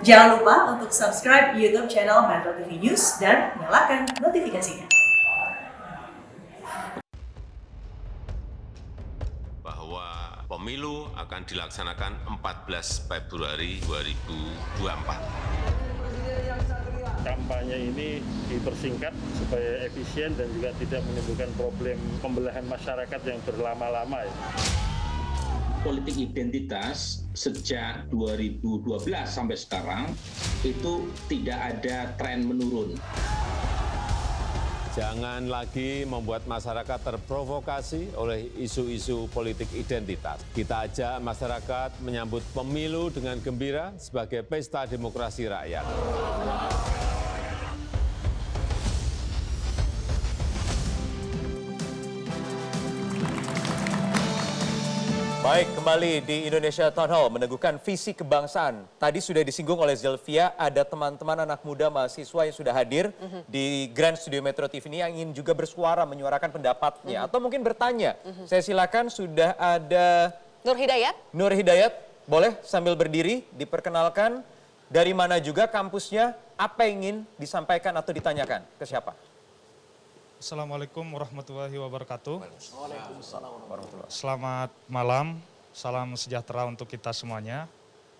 Jangan lupa untuk subscribe YouTube channel Metro TV News dan nyalakan notifikasinya. Bahwa pemilu akan dilaksanakan 14 Februari 2024. Kampanye ini dipersingkat supaya efisien dan juga tidak menimbulkan problem pembelahan masyarakat yang berlama-lama. Politik identitas sejak 2012 sampai sekarang itu tidak ada tren menurun. Jangan lagi membuat masyarakat terprovokasi oleh isu-isu politik identitas. Kita ajak masyarakat menyambut pemilu dengan gembira sebagai pesta demokrasi rakyat. Baik, kembali di Indonesia Town Hall meneguhkan visi kebangsaan. Tadi sudah disinggung oleh Zelvia, ada teman-teman anak muda mahasiswa yang sudah hadir di Grand Studio Metro TV ini yang ingin juga bersuara, menyuarakan pendapatnya. Atau mungkin bertanya. Saya silakan, sudah ada Nur Hidayat. Nur Hidayat, boleh sambil berdiri, diperkenalkan dari mana juga kampusnya, apa yang ingin disampaikan atau ditanyakan, ke siapa? Assalamualaikum warahmatullahi wabarakatuh. Waalaikumsalam warahmatullahi wabarakatuh. Selamat malam, salam sejahtera untuk kita semuanya.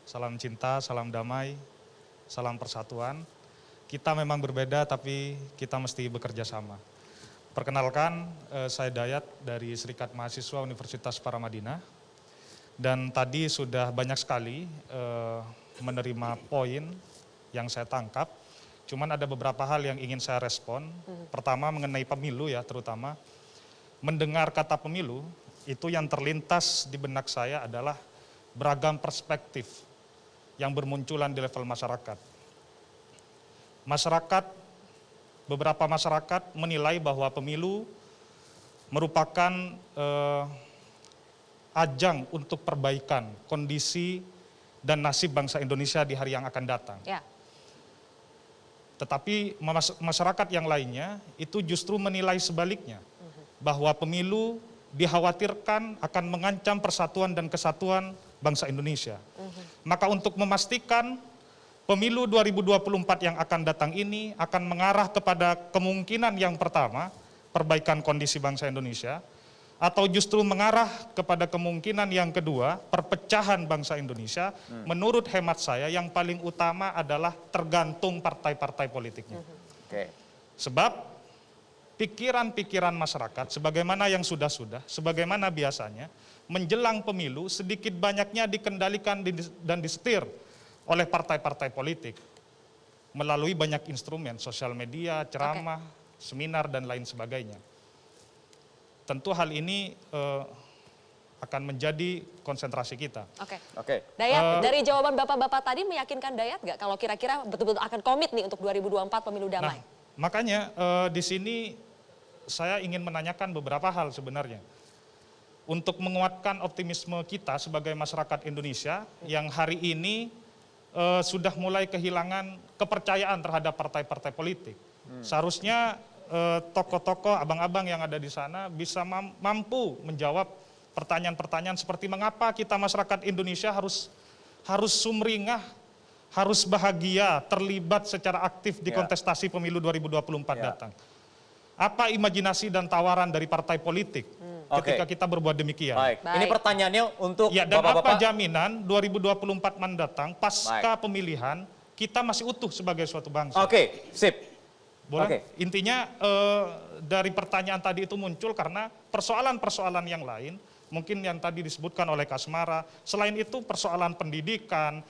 Salam cinta, salam damai, salam persatuan. Kita memang berbeda tapi kita mesti bekerja sama. Perkenalkan, saya Dayat dari Serikat Mahasiswa Universitas Paramadina. Dan tadi sudah banyak sekali menerima poin yang saya tangkap. Cuman ada beberapa hal yang ingin saya respon. Pertama mengenai pemilu ya terutama. Mendengar kata pemilu, itu yang terlintas di benak saya adalah beragam perspektif yang bermunculan di level masyarakat. Beberapa masyarakat menilai bahwa pemilu merupakan ajang untuk perbaikan kondisi dan nasib bangsa Indonesia di hari yang akan datang. Ya. Tetapi masyarakat yang lainnya itu justru menilai sebaliknya, bahwa pemilu dikhawatirkan akan mengancam persatuan dan kesatuan bangsa Indonesia. Maka untuk memastikan pemilu 2024 yang akan datang ini akan mengarah kepada kemungkinan yang pertama, perbaikan kondisi bangsa Indonesia, atau justru mengarah kepada kemungkinan yang kedua, perpecahan bangsa Indonesia, menurut hemat saya yang paling utama adalah tergantung partai-partai politiknya. Sebab pikiran-pikiran masyarakat, sebagaimana yang sudah-sudah, sebagaimana biasanya, menjelang pemilu sedikit banyaknya dikendalikan dan disetir oleh partai-partai politik melalui banyak instrumen, sosial media, ceramah, seminar, dan lain sebagainya. Tentu hal ini akan menjadi konsentrasi kita. Oke. Dayat, dari jawaban bapak-bapak tadi meyakinkan Dayat nggak kalau kira-kira betul-betul akan komit nih untuk 2024 pemilu damai? Nah, makanya di sini saya ingin menanyakan beberapa hal sebenarnya. Untuk menguatkan optimisme kita sebagai masyarakat Indonesia yang hari ini sudah mulai kehilangan kepercayaan terhadap partai-partai politik. Seharusnya tokoh-tokoh, abang-abang yang ada di sana bisa mampu menjawab pertanyaan-pertanyaan seperti mengapa kita masyarakat Indonesia harus sumringah, harus bahagia, terlibat secara aktif di kontestasi pemilu 2024 datang. Apa imajinasi dan tawaran dari partai politik ketika kita berbuat demikian? Baik. Ini pertanyaannya untuk ya, dan bapak-bapak. apa jaminan 2024 mendatang pasca pemilihan kita masih utuh sebagai suatu bangsa? Oke, sip. Boleh? Intinya dari pertanyaan tadi itu muncul karena persoalan-persoalan yang lain, mungkin yang tadi disebutkan oleh Kasmara, selain itu persoalan pendidikan,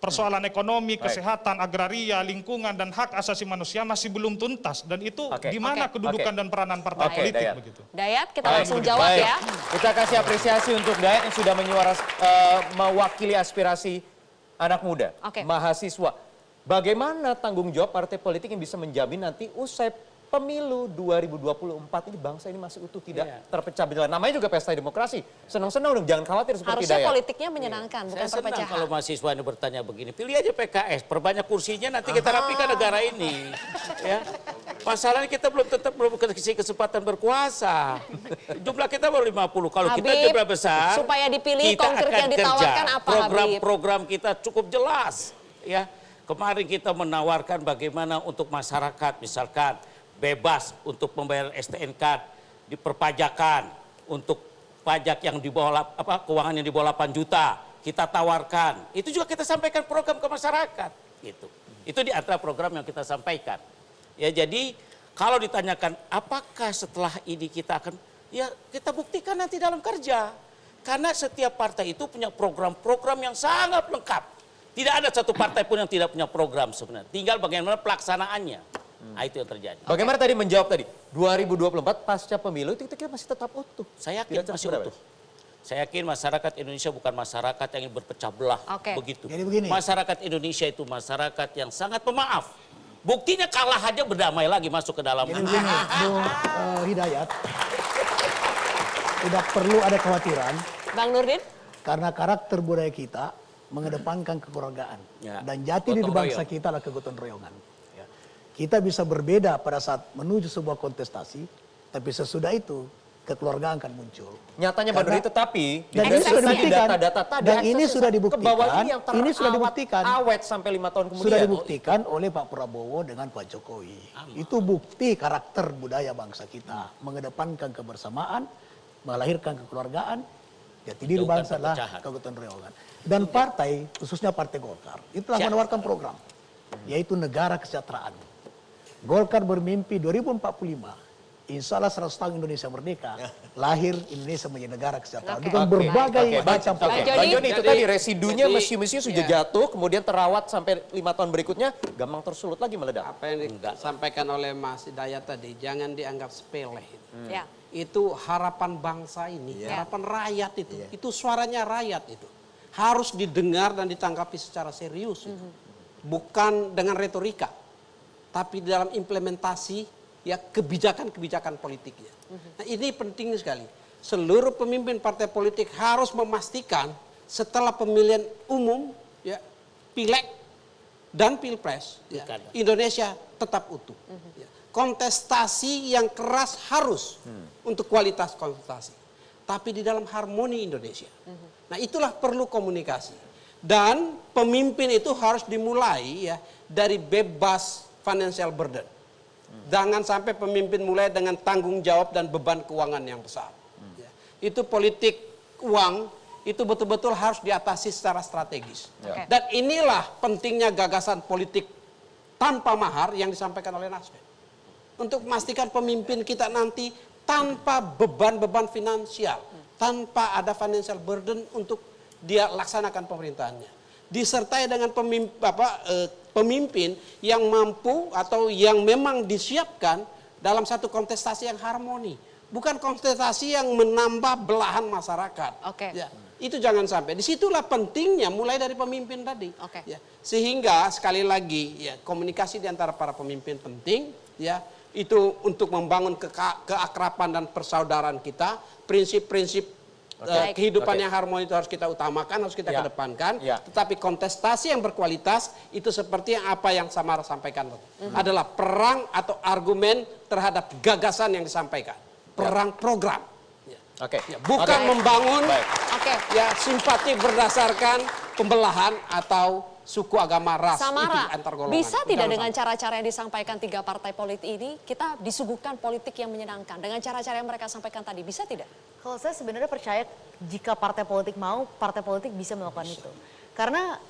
persoalan ekonomi, kesehatan, agraria, lingkungan, dan hak asasi manusia masih belum tuntas. Dan itu di mana kedudukan dan peranan partai politik Dayat. begitu. Dayat, kita langsung jawab ya. Kita kasih apresiasi untuk Dayat yang sudah mewakili aspirasi anak muda, mahasiswa. Bagaimana tanggung jawab partai politik yang bisa menjamin nanti usai pemilu 2024 ini bangsa ini masih utuh, tidak terpecah belah. Namanya juga pesta demokrasi. Senang-senang dong, jangan khawatir seperti Harusnya Dayat. politiknya menyenangkan, bukan Saya perpecahan. senang kalau mahasiswa ini bertanya begini, pilih aja PKS, perbanyak kursinya, nanti kita rapikan negara ini. Ya. Masalahnya kita belum kasih kesempatan berkuasa. Jumlah kita baru 50, kalau kita Habib, jumlah besar, supaya dipilih kita konkret akan yang ditawarkan kerja. apa, Habib? Program kita cukup jelas. Ya, kemarin kita menawarkan bagaimana untuk masyarakat misalkan bebas untuk membayar STNK di perpajakan untuk pajak yang di bawah keuangan yang di bawah 8 juta. Kita tawarkan. Itu juga kita sampaikan program ke masyarakat gitu. Itu di antara program yang kita sampaikan. Ya, jadi kalau ditanyakan apakah setelah ini kita akan, ya kita buktikan nanti dalam kerja. Karena setiap partai itu punya program-program yang sangat lengkap. Tidak ada satu partai pun yang tidak punya program sebenarnya. Tinggal bagaimana pelaksanaannya. Nah, itu yang terjadi. Bagaimana tadi menjawab tadi? 2024 pasca pemilu itu kita masih tetap utuh. Saya yakin masih utuh. Saya yakin masyarakat Indonesia bukan masyarakat yang ingin berpecah belah. Begitu. Jadi begini. Masyarakat Indonesia itu masyarakat yang sangat pemaaf. Buktinya kalah aja berdamai lagi masuk ke dalam. Jadi begini, Bung Hidayat, tidak perlu ada kekhawatiran. Bang Nurdin? Karena karakter budaya kita mengedepankan kekeluargaan. Ya, Dan jati diri bangsa kita adalah kegotong royongan. Ya. Kita bisa berbeda pada saat menuju sebuah kontestasi, tapi sesudah itu kekeluargaan akan muncul. Nyatanya Bang Nurdin, tetapi dan ini sudah dibuktikan. Data-data tadi Dan ini sudah dibuktikan. yang Ini sudah dibuktikan. Awet sampai 5 tahun kemudian. Sudah dibuktikan oleh Pak Prabowo dengan Pak Jokowi. Itu bukti karakter budaya bangsa kita. Mengedepankan kebersamaan, melahirkan kekeluargaan, jati diri bangsa adalah kegotong royongan. Dan partai, khususnya Partai Golkar, itu telah menawarkan program, yaitu negara kesejahteraan. Golkar bermimpi 2045, insya Allah 100 tahun Indonesia merdeka, lahir Indonesia menjadi negara kesejahteraan. Dengan berbagai macam program. Bang Joni, itu tadi residunya mesiu-mesiu sudah jatuh, kemudian terawat sampai 5 tahun berikutnya, gampang tersulut lagi meledak. Apa yang disampaikan oleh Mas Hidayat tadi, jangan dianggap sepele. Ya. Itu harapan bangsa ini, harapan rakyat itu suaranya rakyat itu. Harus didengar dan ditanggapi secara serius. Bukan dengan retorika, tapi dalam implementasi ya kebijakan-kebijakan politiknya. Nah, ini penting sekali. Seluruh pemimpin partai politik harus memastikan setelah pemilihan umum, ya, pileg dan pilpres, ya, Indonesia tetap utuh. Ya. Kontestasi yang keras harus untuk kualitas kontestasi, tapi di dalam harmoni Indonesia. Nah, itulah perlu komunikasi. Dan pemimpin itu harus dimulai ya dari bebas financial burden. Jangan sampai pemimpin mulai dengan tanggung jawab dan beban keuangan yang besar. Ya. Itu politik uang itu betul-betul harus diatasi secara strategis. Dan inilah pentingnya gagasan politik tanpa mahar yang disampaikan oleh Nasdem. Untuk memastikan pemimpin kita nanti tanpa beban-beban finansial, tanpa ada financial burden untuk dia laksanakan pemerintahannya. Disertai dengan pemimpin yang mampu atau yang memang disiapkan dalam satu kontestasi yang harmoni. Bukan kontestasi yang menambah belahan masyarakat. Ya, itu jangan sampai. Disitulah pentingnya mulai dari pemimpin tadi. Ya, sehingga sekali lagi ya komunikasi di antara para pemimpin penting. Ya, itu untuk membangun keakraban dan persaudaraan kita. Prinsip-prinsip kehidupan yang harmoni itu harus kita utamakan, harus kita kedepankan. Tetapi kontestasi yang berkualitas itu seperti yang apa yang Samara sampaikan adalah perang atau argumen terhadap gagasan yang disampaikan, perang program. Ya, bukan membangun ya simpati berdasarkan pembelahan atau suku, agama, ras, Samara, antar golongan. bisa tidak dengan cara-cara yang disampaikan 3 partai politik ini kita disuguhkan politik yang menyenangkan dengan cara-cara yang mereka sampaikan tadi, bisa tidak? Kalau saya sebenarnya percaya jika partai politik mau, partai politik bisa melakukan itu. Karena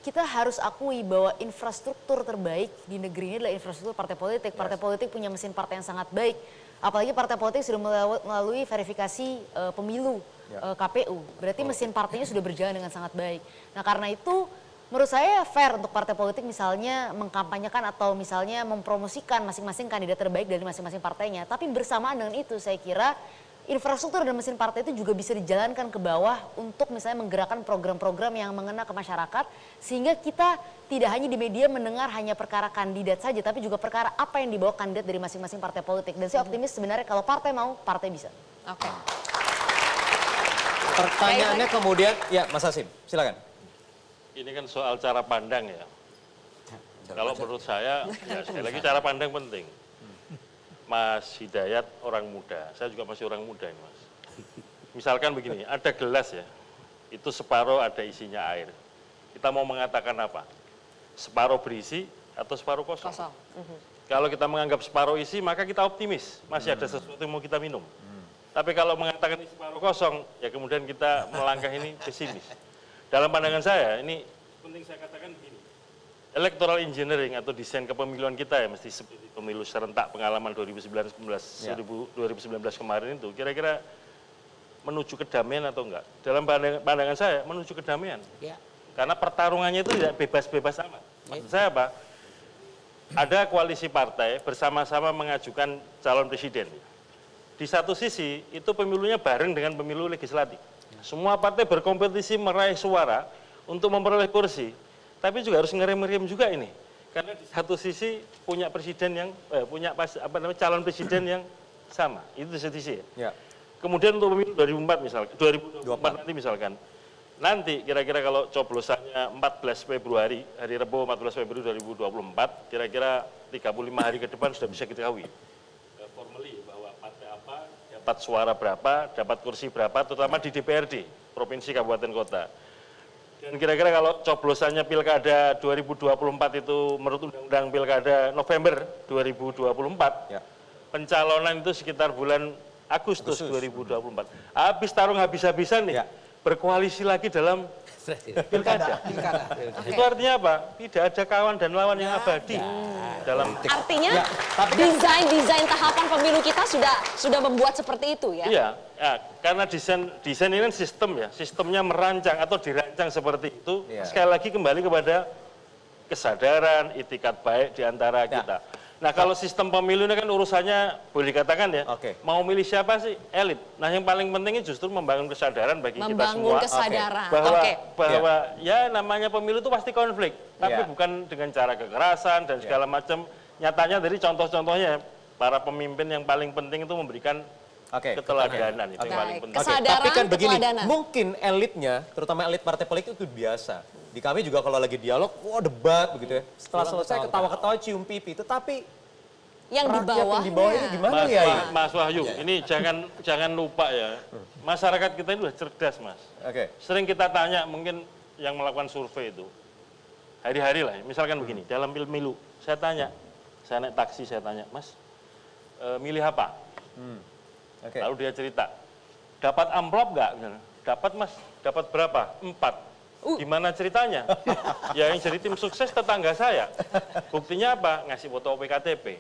kita harus akui bahwa infrastruktur terbaik di negeri ini adalah infrastruktur partai politik. Partai politik punya mesin partai yang sangat baik. Apalagi partai politik sudah melalui verifikasi pemilu KPU. Berarti mesin partainya sudah berjalan dengan sangat baik. Nah, karena itu menurut saya fair untuk partai politik misalnya mengkampanyekan atau misalnya mempromosikan masing-masing kandidat terbaik dari masing-masing partainya. Tapi bersamaan dengan itu saya kira infrastruktur dan mesin partai itu juga bisa dijalankan ke bawah untuk misalnya menggerakkan program-program yang mengena ke masyarakat. Sehingga kita tidak hanya di media mendengar hanya perkara kandidat saja, tapi juga perkara apa yang dibawa kandidat dari masing-masing partai politik. Dan saya optimis sebenarnya kalau partai mau, partai bisa. Pertanyaannya kemudian, ya Mas Hasim, silakan. Ini kan soal cara pandang ya. Kalau menurut saya, ya sekali lagi cara pandang penting. Mas Hidayat orang muda, saya juga masih orang muda ini Mas. Misalkan begini, ada gelas ya, itu separuh ada isinya air. Kita mau mengatakan apa? separuh berisi atau separuh kosong. Kalau kita menganggap separuh isi, maka kita optimis, masih ada sesuatu yang mau kita minum. Tapi kalau mengatakan ini separuh kosong, ya kemudian kita melangkah ini pesimis. Dalam pandangan saya, ini penting saya katakan begini. Electoral engineering atau desain kepemiluan kita ya, mesti seperti pemilu serentak pengalaman 2019 kemarin itu, kira-kira menuju kedamaian atau enggak? Dalam pandangan saya, menuju kedamaian. Ya. Karena pertarungannya itu tidak bebas-bebas amat. Maksud saya apa? Ada koalisi partai bersama-sama mengajukan calon presiden. Di satu sisi, itu pemilunya bareng dengan pemilu legislatif. Semua partai berkompetisi meraih suara untuk memperoleh kursi. Tapi juga harus ngerem-ngerem juga ini. Karena di satu sisi punya presiden yang, calon presiden yang sama. Itu di satu sisi ya. Kemudian untuk pemilu 2024 nanti misalkan. Nanti kira-kira kalau coblosannya 14 Februari, hari Rabu 14 Februari 2024, kira-kira 35 hari ke depan sudah bisa kita ketahui. Formally bahwa partai apa, dapat suara berapa, dapat kursi berapa, terutama di DPRD, Provinsi, Kabupaten, Kota. Dan kira-kira kalau coblosannya Pilkada 2024 itu menurut Undang-Undang Pilkada November 2024, pencalonan itu sekitar bulan Agustus 2024. Habis tarung habis-habisan nih. Berkoalisi lagi dalam pilkada. Itu artinya apa? Tidak ada kawan dan lawan yang abadi dalam. Artinya desain tahapan pemilu kita sudah membuat seperti itu ya? Iya, ya, karena desain ini kan sistem ya, sistemnya merancang atau dirancang seperti itu. Sekali lagi kembali kepada kesadaran, itikat baik di antara kita. Nah kalau sistem pemilu ini kan urusannya boleh dikatakan ya, mau milih siapa sih? Elit. Nah yang paling pentingnya justru membangun kesadaran bagi kita semua. Membangun kesadaran. Bahwa ya namanya pemilu itu pasti konflik. Tapi bukan dengan cara kekerasan dan segala macam. Nyatanya dari contoh-contohnya, para pemimpin yang paling penting itu memberikan keteladanan. Itu yang paling penting. Kesadaran, tapi kan begini, keteladanan. mungkin elitnya, terutama elit partai politik itu biasa. Di kami juga kalau lagi dialog, wah debat begitu ya. Setelah selesai ketawa-ketawa cium pipi. Tetapi yang di bawahnya ini gimana ya? Mas Wahyu, ini jangan lupa ya. Masyarakat kita ini sudah cerdas, Mas. Sering kita tanya, mungkin yang melakukan survei itu, hari-hari lah, misalkan begini, dalam pemilu, saya tanya, saya naik taksi, saya tanya, Mas, milih apa? Lalu dia cerita, dapat amplop nggak? Dapat Mas, dapat berapa? 4. Gimana ceritanya? Ya yang jadi tim sukses tetangga saya. Buktinya apa? Ngasih foto OPKTP.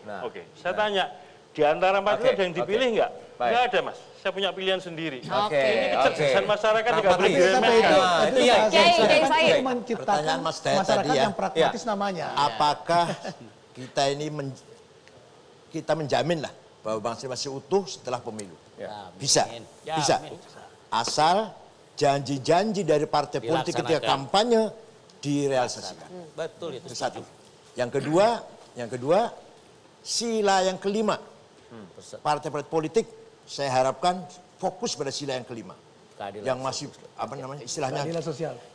Saya tanya, di antara 4 itu ada yang dipilih nggak? Nggak ada Mas, saya punya pilihan sendiri. Ini kecerdasan masyarakat juga boleh diremehkan. Itu menciptakan Mas Dayat masyarakat tadi ya, yang pragmatis namanya. Apakah kita ini kita menjamin lah bahwa bangsa masih utuh setelah pemilu? Bisa, bisa. Asal janji-janji dari partai politik ketika kampanye direalisasikan. Betul itu. Satu. Yang kedua, sila yang kelima. Partai politik saya harapkan fokus pada sila yang kelima. Yang masih istilahnya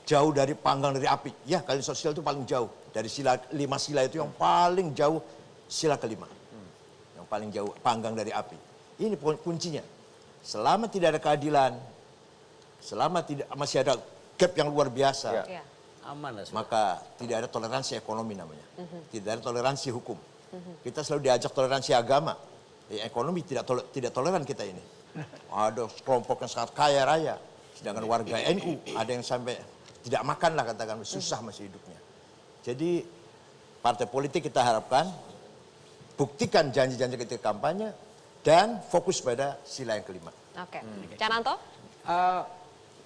jauh dari panggang dari api. Ya, keadilan sosial itu paling jauh dari sila 5 sila itu yang paling jauh sila kelima. Yang paling jauh panggang dari api. Ini kuncinya. Selama tidak ada keadilan, selama masih ada gap yang luar biasa, maka tidak ada toleransi ekonomi namanya. Tidak ada toleransi hukum. Kita selalu diajak toleransi agama. Ekonomi tidak toleran kita ini. Ada kelompok yang sangat kaya raya. Sedangkan warga NU ada yang sampai tidak makan lah katakan, susah masih hidupnya. Jadi partai politik kita harapkan buktikan janji-janji ketika kampanye dan fokus pada sila yang kelima. Cananto?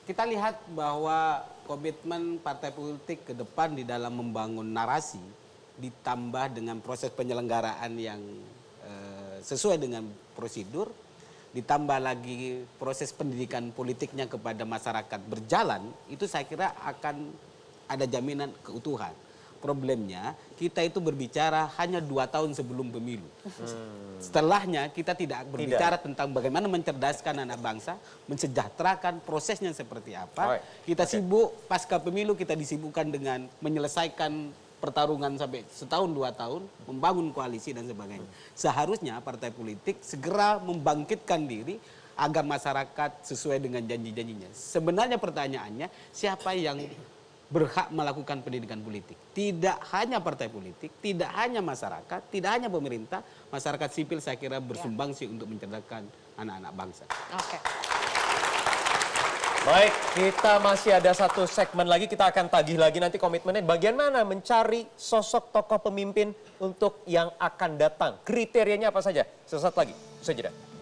Kita lihat bahwa komitmen partai politik ke depan di dalam membangun narasi ditambah dengan proses penyelenggaraan yang sesuai dengan prosedur, ditambah lagi proses pendidikan politiknya kepada masyarakat berjalan, itu saya kira akan ada jaminan keutuhan. Problemnya kita itu berbicara hanya 2 tahun sebelum pemilu. Setelahnya kita tidak berbicara tentang bagaimana mencerdaskan anak bangsa, mensejahterakan prosesnya seperti apa. Kita sibuk pasca pemilu, kita disibukkan dengan menyelesaikan pertarungan sampai 1 tahun 2 tahun, membangun koalisi dan sebagainya. Seharusnya partai politik segera membangkitkan diri agar masyarakat sesuai dengan janji-janjinya. Sebenarnya pertanyaannya, siapa yang berhak melakukan pendidikan politik. Tidak hanya partai politik, tidak hanya masyarakat, tidak hanya pemerintah, masyarakat sipil saya kira bersumbangsi untuk mencerdaskan anak-anak bangsa. Oke. Baik, kita masih ada satu segmen lagi, kita akan tagih lagi nanti komitmennya. Bagian mana mencari sosok tokoh pemimpin untuk yang akan datang? Kriterianya apa saja? Sesaat lagi, usai jeda.